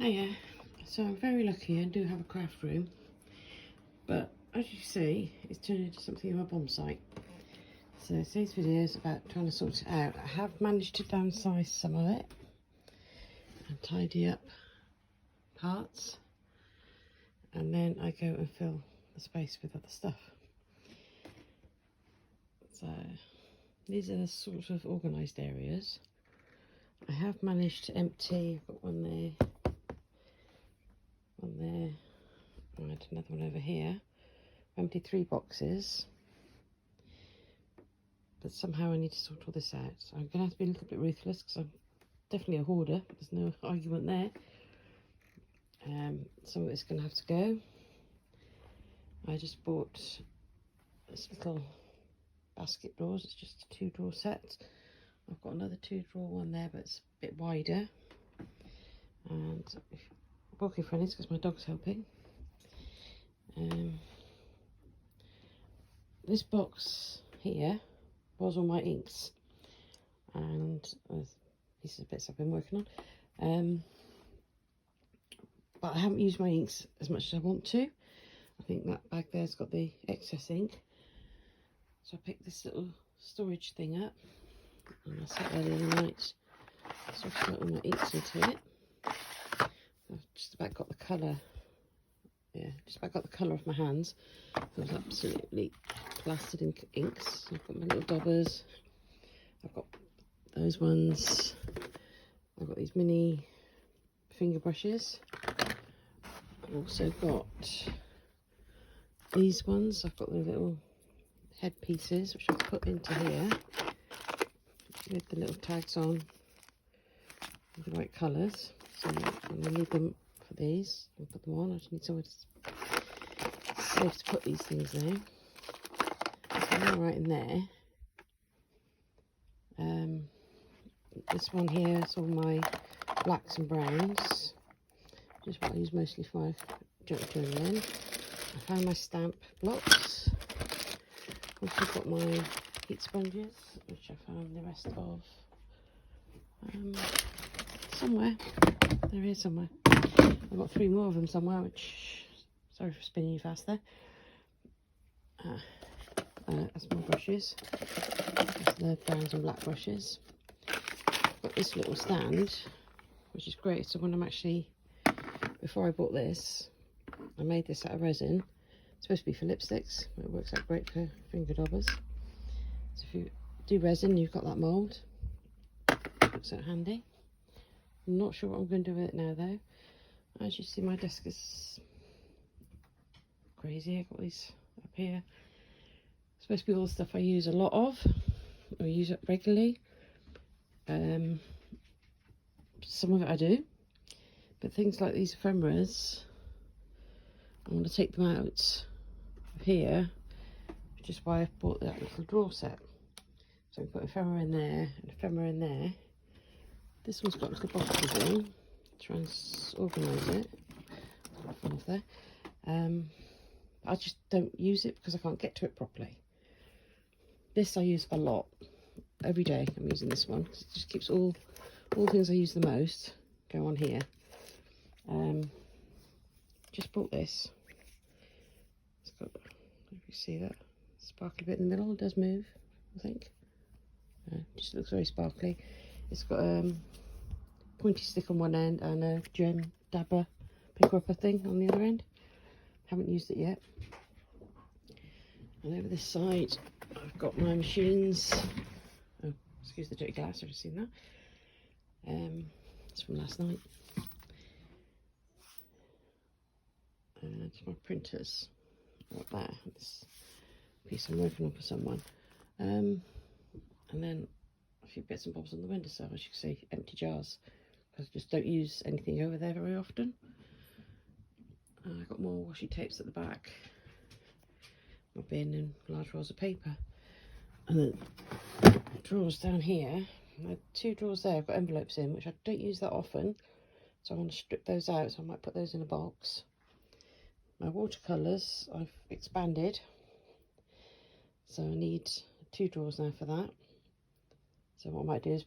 Hiya. So I'm very lucky I do have a craft room, but as you see, it's turned into something of a bomb site. So today's video is about trying to sort it out. I have managed to downsize some of it and tidy up parts, and then I go and fill the space with other stuff. So these are the sort of organised areas. I have managed to empty, I've got one there, right, another one over here. I've emptied 3 boxes, but somehow I need to sort all this out. So I'm going to have to be a little bit ruthless because I'm definitely a hoarder. There's no argument there. Some of it's going to have to go. I just bought this little basket drawers. It's just a 2-drawer set. I've got another 2-drawer one there, but it's a bit wider. And walking for this because my dog's helping. This box here was all my inks, and these are the bits I've been working on. But I haven't used my inks as much as I want to. I think that bag there's got the excess ink. So I picked this little storage thing up, and I sat there the other night, sorted out all my inks into it. I've just about got the colour, just about got the colour off my hands. It was absolutely plastered in inks. I've got my little daubers, I've got those ones, I've got these mini finger brushes. I've also got these ones. I've got the little head pieces which I've put into here with the little tags on with the right colours. So I'm going to need them for these. I'll put them on. I just need somewhere safe to put these things now. So they're right in there. This one here is all my blacks and browns. Just what I use mostly for my junk journaling. I found my stamp blocks. Also got my heat sponges, which I found the rest of somewhere. They're here somewhere. I've got 3 more of them somewhere, which, sorry for spinning you fast there. That's my brushes. That's the browns and black brushes. I've got this little stand, which is great. So when I'm actually, before I bought this, I made this out of resin. It's supposed to be for lipsticks. It works out great for finger daubers. So if you do resin, you've got that mould. Looks out handy. I'm not sure what I'm going to do with it now though. As you see, my desk is crazy. I've got these up here. It's supposed to be all the stuff I use a lot of, or use it regularly. Some of it I do, but things like these ephemeras, I want to take them out of here, which is why I've bought that little drawer set. So I put ephemera in there and ephemera in there. This one's got little boxes in. Try and organise it. Off there. I just don't use it because I can't get to it properly. This I use a lot. Every day I'm using this one. It just keeps all things I use the most go on here. Just bought this. It's got, if you see that sparkly bit in the middle, it does move, I think. Just looks very sparkly. It's got a pointy stick on one end and a gem dabber picker upper thing on the other end. Haven't used it yet. And over this side I've got my machines. Oh, excuse the dirty glass, I've just seen that. It's from last night. And it's my printers. Like that. This piece I'm working on for someone. And then a few bits and bobs on the windowsill, as you can see, empty jars. Because I just don't use anything over there very often. I've got more washi tapes at the back. My bin and large rolls of paper. And then drawers down here. My 2 drawers there I've got envelopes in, which I don't use that often. So I want to strip those out, so I might put those in a box. My watercolours I've expanded. So I need 2 drawers now for that. So what I might do is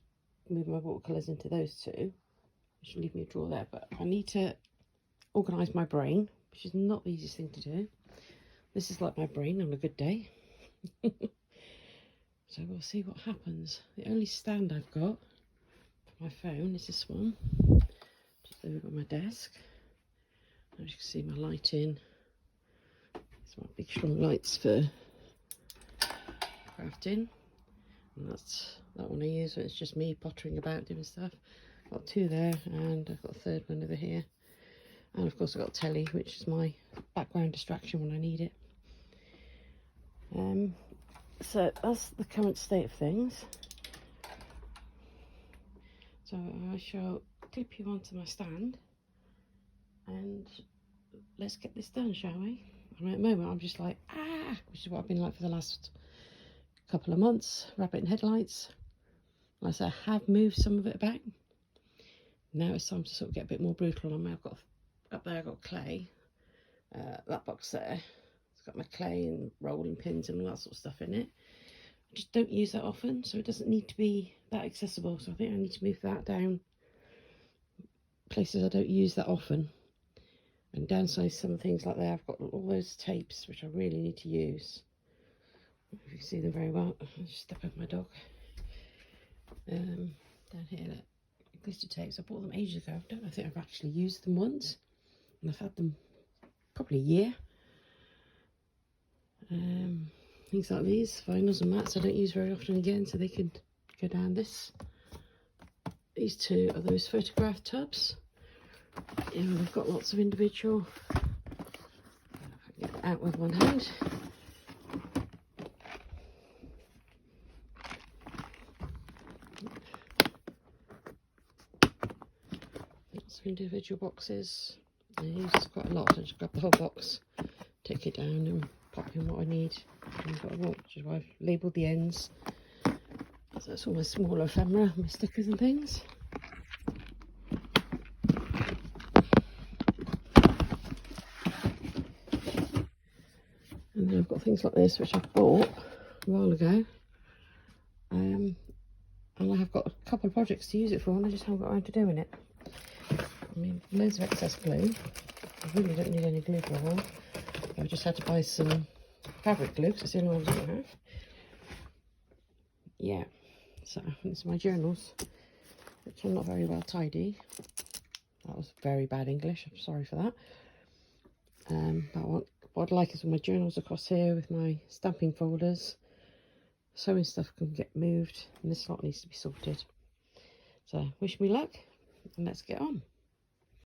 move my watercolours into those 2. which will leave me a drawer there. But I need to organise my brain, which is not the easiest thing to do. This is like my brain on a good day. So we'll see what happens. The only stand I've got for my phone is this one, just over my desk. As you can see, my lighting. It's my big strong lights for crafting, and that's that one I use when it's just me pottering about doing stuff. Got two there, and I've got a third one over here, and of course I've got telly, which is my background distraction when I need it. So that's the current state of things. So I shall clip you onto my stand, and let's get this done, shall we? I mean, at the moment I'm just like, which is what I've been like for the last couple of months, rabbit in headlights. Like I said, I have moved some of it about. Now it's time to sort of get a bit more brutal on me. I've got up there, I've got clay. That box there, it's got my clay and rolling pins and all that sort of stuff in it. I just don't use that often, so it doesn't need to be that accessible. So I think I need to move that down places I don't use that often, and downsize some things like that. I've got all those tapes which I really need to use. If you can see them very well. I'll just step over my dog. Down here, look, glister tapes. I bought them ages ago. I don't think I've actually used them once, and I've had them probably a year. Things like these, vinyls and mats I don't use very often again, so they could go down this. These two are those photograph tubs. Yeah, we've got lots of individual. Get it out with one hand. Lots of individual boxes. I use this quite a lot, so I just grab the whole box, take it down and pop in what I need. Which is why I've labelled the ends. So that's all my smaller ephemera, my stickers and things. And then I've got things like this, which I bought a while ago. And I have got a couple of projects to use it for, and I just haven't got around to doing it. I mean, loads of excess glue. I really don't need any glue for a while. I've just had to buy some fabric glue, because it's the only one I don't have. Yeah, so these are my journals, which are not very well tidy. That was very bad English, I'm sorry for that. But what I'd like is my journals across here with my stamping folders. Sewing stuff can get moved, and this lot needs to be sorted. So wish me luck, and let's get on.